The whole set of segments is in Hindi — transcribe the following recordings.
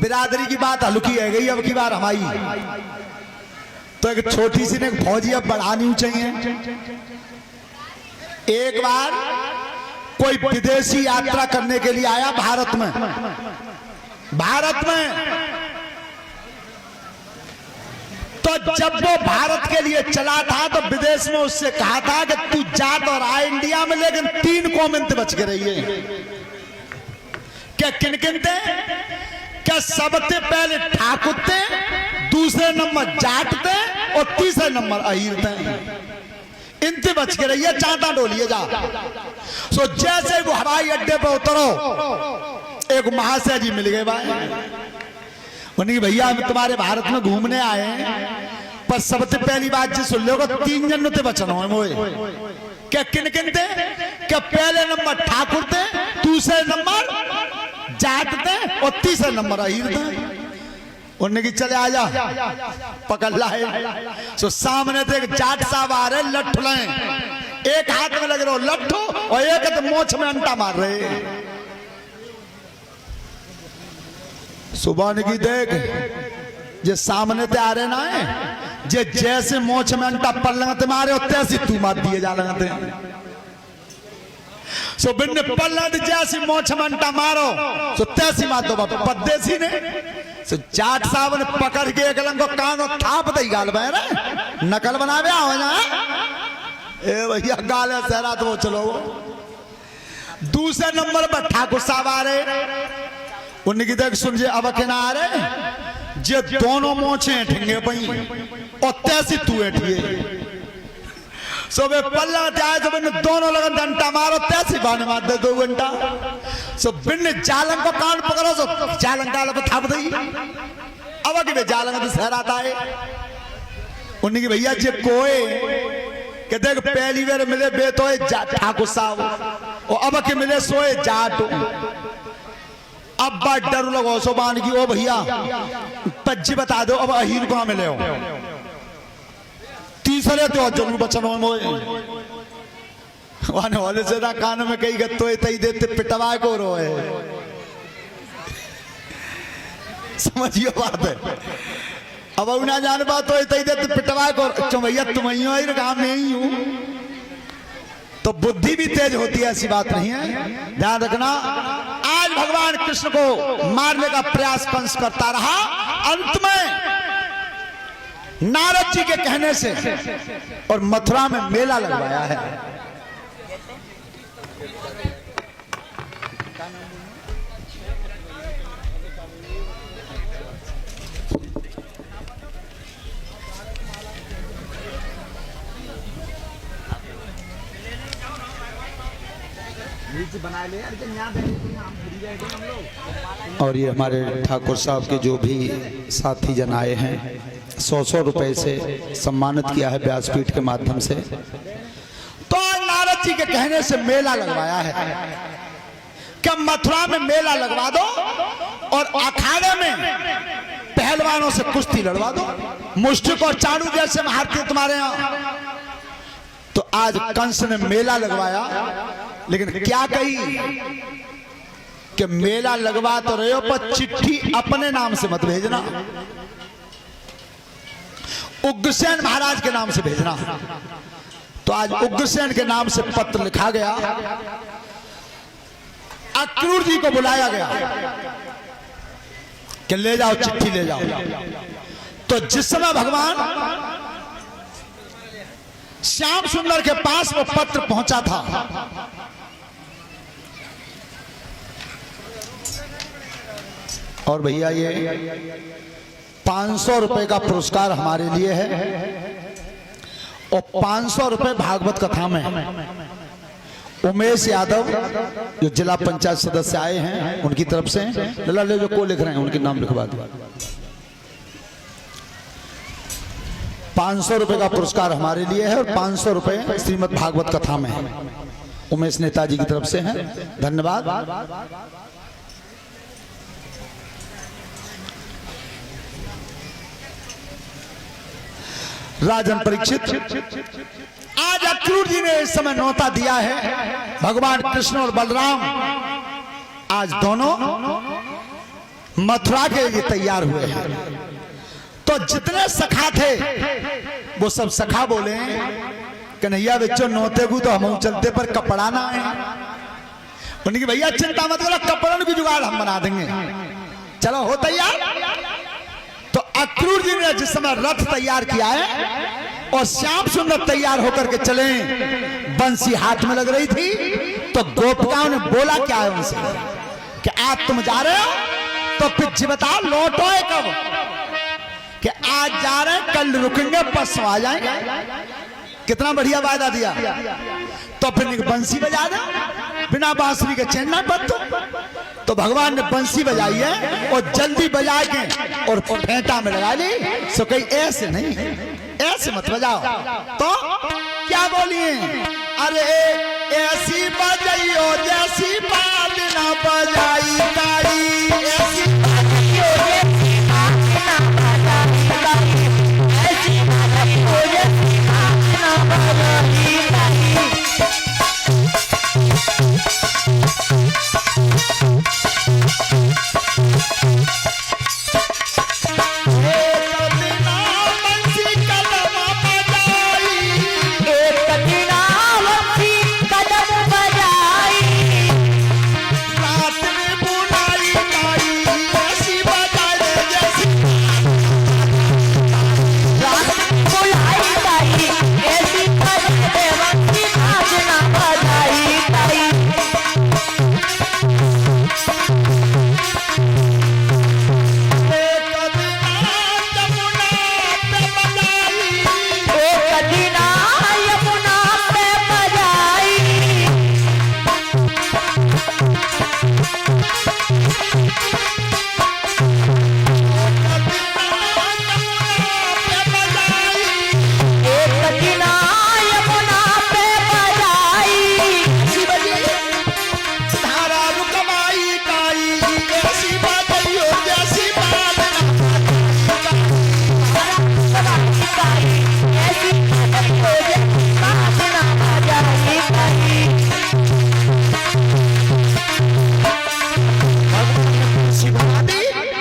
बिरादरी की बात हल्की है गई अब की बार हमारी, तो एक छोटी सी ने फौजी अब बढ़ानी चाहिए। एक बार कोई विदेशी यात्रा करने के लिए आया भारत में, तो जब वो भारत के लिए चला था तो विदेश में उससे कहा था कि तू जात और आ इंडिया में, लेकिन 3 कॉमेंट बच के रही है। क्या किन किन थे? क्या सबसे पहले ठाकुर थे, दूसरे नंबर जाट थे और तीसरे नंबर अहीर थे। इनसे बच के रही है, चांटा डोलिए जा। सो जैसे वो हवाई अड्डे पर उतरो, एक महाशय जी मिल गए भाई। उन्हें भैया हम तुम्हारे भारत में घूमने आए हैं, पर सबसे पहली बात जी सुन लो, 3 जन थे बचनो है मोए। क्या किन किन थे? क्या पहले नंबर ठाकुर थे, दूसरे नंबर जाट थे और तीसरे नंबर अहीर थे। उन्हें की चले आजा पकड़ लाए। सो सामने थे एक जाट साहब आ रहे, लट्ठू लाए, एक हाथ में लग रहे लट्ठू और एक तो मोछ में अंटा मार रहे। सुबह की देख जे सामने ते आ रहे ना है, जे जैसे मोछ में अंटा पड़ लगते मारे और तैसी तू मार दिए जा लगते। सो बिन्ने पल्ला जैसी मोछ में अंटा मारो सो तैसी मार दो पद्देसी ने। सो जाट साहब ने पकड़ के एक लंग को कान और थाप दई गाल बह रहे, नकल बनावे आओ ना ए भैया गाल है सहरा तो चलो। दूसरे नंबर पर ठाकुर साहब आ रहे, उनकी देख सुन जे अब के ना आ रहे, जे दोनों मोछे ठेंगे पई और तैसी तू एठिए। सो वे पल्ला जाए तो बिन दोनों लगन डंटा मारो, तैसी बाने मार दे 2 घंटा। सो बिन जालन को कान पकड़ो, सो जालन डाल को थाप दई। अब के वे जालन तो सहराता है। उनकी भैया जे कोए के देख पहली बार मिले बे तो ठाकुर साहब और अब के मिले सोए जाट। अब बात डर लगो सो बान की, ओ भैया पज्जी बता दो अब अहीर को मिले हो। तीसरे तो जरूर बचन हो मोए वाने वाले से कान में कई गत्तो तई देते पिटवा को रोए। समझियो बात है। अब ना जान बात हो तई देते पिटवा को, चो भैया तुम ही हो काम में ही हूं, तो बुद्धि भी तेज होती है, ऐसी बात नहीं है, ध्यान रखना। आज भगवान कृष्ण को मारने का प्रयास कंस करता रहा, अंत में नारद जी के कहने से और मथुरा में मेला लगवाया है। और ये हमारे ठाकुर साहब के जो भी साथी जन आए हैं, 100-100 रुपए से सम्मानित किया है व्यासपीठ के माध्यम से। तो नारद जी के कहने से मेला लगवाया है। क्या मथुरा में मेला लगवा दो और अखाड़े में पहलवानों से कुश्ती लड़वा दो, मुष्टिक और चाणू जैसे महारथी तुम्हारे यहाँ। तो आज कंस ने मेला लगवाया, लेकिन क्या कही कि मेला लगवा तो रहे हो पर चिट्ठी अपने नाम से मत भेजना, उग्रसेन महाराज के नाम से भेजना। तो आज उग्रसेन के नाम से पत्र लिखा गया, अक्रूर जी को बुलाया गया कि ले जाओ चिट्ठी ले जाओ। तो जिस समय भगवान श्याम सुंदर के पास वो पत्र पहुंचा था, और भैया ये 500 रुपए का पुरस्कार हमारे लिए है और 500 रुपए भागवत कथा में उमेश यादव जो जिला पंचायत सदस्य आए हैं उनकी तरफ से, लला ले जो को लिख रहे हैं उनके नाम लिखवा दो। 500 रुपए का पुरस्कार हमारे लिए है और 500 रुपए श्रीमद् भागवत कथा में उमेश नेताजी की तरफ से है। धन्यवाद। राजन परीक्षित, आज अक्रूर जी ने इस समय न्योता दिया है। भगवान कृष्ण और बलराम आज दोनों मथुरा के लिए तैयार हुए हैं। तो जितने सखा थे वो सब सखा बोले कन्हैया बच्चों नोतेगु तो हम चलते पर कपड़ा ना है। उनकी भैया चिंता मत करो, कपड़ों की जुगाड़ हम बना देंगे, चलो हो तैयार। तो अक्रूर जी ने जिस समय रथ तैयार किया है और श्याम सुंदर तैयार होकर के चले, बंसी हाथ में लग रही थी, तो गोपिकाओं ने बोला क्या है उनसे कि आज तुम जा रहे हो तो पिछे बताओ लौटोए कब, कि आज जा रहे हैं कल रुकेंगे परसों आ जाएंगे। कितना बढ़िया वायदा दिया। तो फिर बंसी बजा दो, बिना बांसुरी के चैन ना बंधो। तो भगवान ने बंसी बजाई है और जल्दी बजा के और फेंटा में लगा ली। सो कहीं ऐसे नहीं, ऐसे मत बजाओ। तो क्या बोलिए, अरे ऐसी बजाइयो जैसी बात ना बजाई गाड़ी, ऐसी बजाइयो जैसी बात ना बजाई गाड़ी, ऐसी बजाइयो जैसी बात ना बजाई गाड़ी।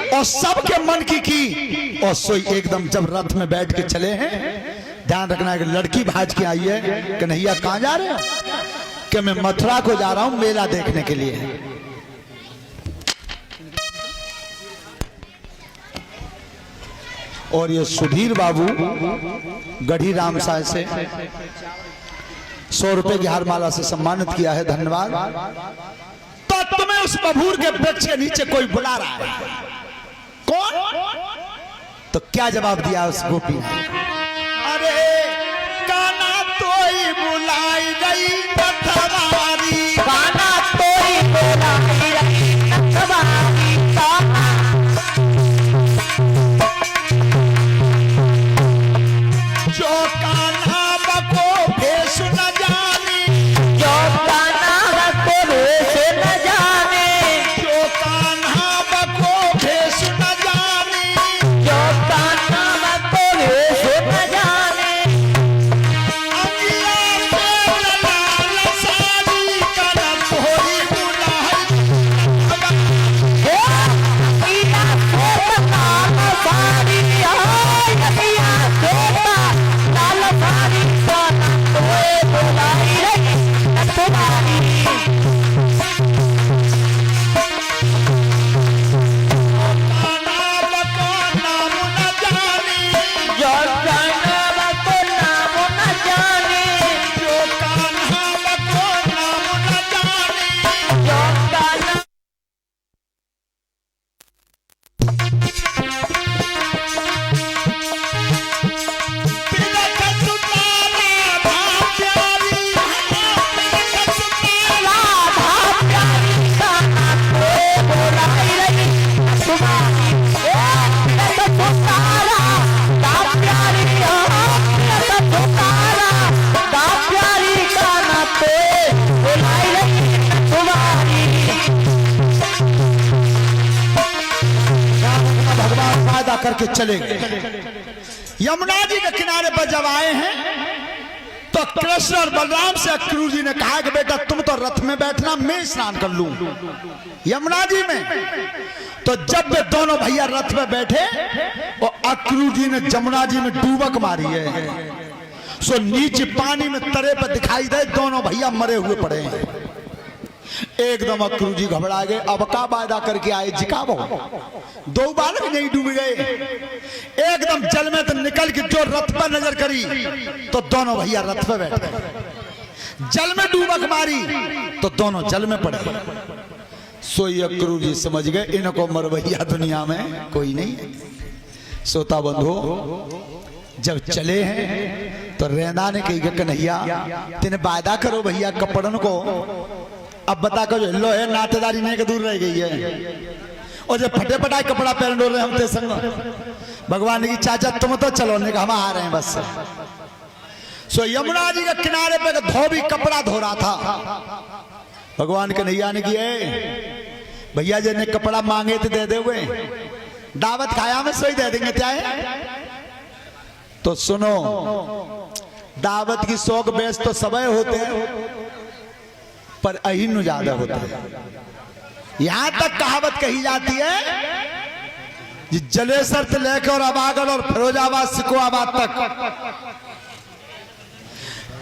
और सबके मन की और सोई एकदम जब रथ में बैठ के चले हैं। ध्यान रखना है कि लड़की भाज के आई है, कन्हैया कहां जा रहे हो, कि मैं मथुरा को जा रहा हूं मेला देखने के लिए। और ये सुधीर बाबू गढ़ी राम साय से 100 रुपए की हार माला से सम्मानित किया है, धन्यवाद। तो तुम्हें उस बबूर के वृक्ष के नीचे कोई बुला रहा है, कौन? तो क्या जवाब दिया उस गोपी ने, अरे काना तोई बुलाई गई नथवारी, काना तोई बुलाई गई नथवारी, जो कान्हा बको भेष न जाने, जो कान्हा बको भेष न जाने, जो कान्हा बको भेष न जाने, जो कान्हा बको भेष न जाने, अंगिया पे लाल साड़ी करम होई बुलाई, हे अंगिया पे लाल साड़ी होई अंगिया पे लाल साड़ी सोना तोए बुलाई रे नथवारी, करके चले गए। यमुना जी के किनारे पर जब आए हैं तो कृष्ण और बलराम से अक्रूर जी ने कहा कि बेटा तुम तो रथ में बैठना, मैं स्नान कर लूं यमुना जी में। तो जब वे दोनों भैया रथ में बैठे और अक्रूर जी ने जमुना जी में डूबक मारी है, सो नीचे पानी में तरे पर दिखाई दे दोनों भैया मरे हुए पड़े हैं। एकदम अक्रूर जी घबरा गए, अब का वायदा करके आए जिकाबो, दो बालक नहीं डूब गए। एकदम जल में तो निकल के जो रथ पर नजर करी तो दोनों भैया रथ पे बैठे, जल में डूबक मारी तो दोनों जल में पड़े। सोई अक्रूर जी समझ गए इनको मरवैया दुनिया में कोई नहीं है। सोता बंधु जब चले हैं तो रेंदा ने कही कन्हैया तेने वायदा करो भैया कपड़न को, अब बता कर लो है नातेदारी नहीं के दूर रह गई है, और जब फटे फटाए कपड़ा पहन डोल रहे हम ते संग भगवान की चाचा तुम तो चलो नहीं हम आ रहे हैं बस। सो यमुना जी के किनारे पे धोबी कपड़ा धो रहा था, भगवान कन्हैया ने किए भैया जी ने कपड़ा मांगे तो दे दे हुए, दावत खाया में सोई दे देंगे क्या है। तो सुनो दावत की शौक बेस तो सबे होते हैं पर अहिन ज्यादा होता है। यहां तक कहावत कही जाती है कि जलेसर से लेकर अबागढ़ और फिरोजाबाद सिकोआबाद तक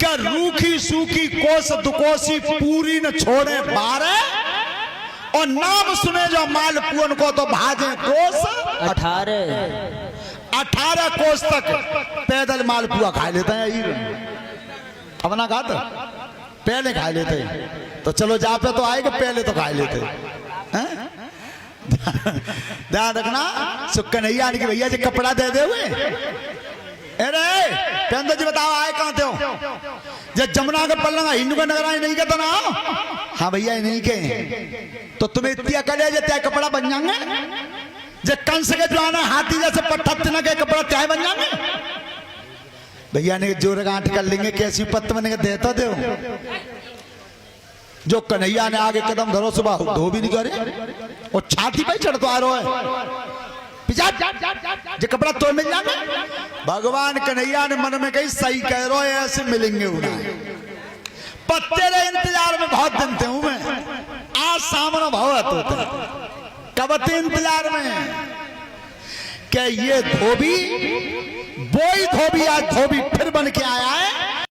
क्या रूखी सूखी कोस दुकोसी पूरी न छोड़े बारे, और नाम सुने जो मालपुअन को तो भाजे कोस 18 कोस तक पैदल मालपुआ खा लेते हैं। अपना खाता पहले खा लेते, तो चलो जा पे तो आएगा पहले तो खा लेते हैं। ध्यान रखना सो कन्हैया ने कि भैया जी कपड़ा दे दे हुए। अरे पेंदो जी बताओ आए कहां थे हो? जब जमुना के पल्लंगा हिंदू का नगर नहीं कहता ना, हाँ भैया नहीं के तो तुम्हें इतना करे जब कपड़ा बन जाएंगे, जब कंस के जो आना हाथी जैसे पट्टा के कपड़ा क्या बन जाएंगे। भैया ने जोर गांठ कर लेंगे कैसी पत्त मैंने देता दे जो कन्हैया ने आगे कदम धरो सुबह धो भी नहीं करे और छाती पे चढ़ तो आ रहा है जो कपड़ा तो मिल जाए। भगवान कन्हैया ने मन में कही सही कह रहे हो ऐसे मिलेंगे उन्हें पत्ते रे इंतजार में बहुत दिन थे मैं आज सामने बहुत होते कब इंतजार में क्या ये धोबी बोई धोबी आज धोबी फिर बन के आया है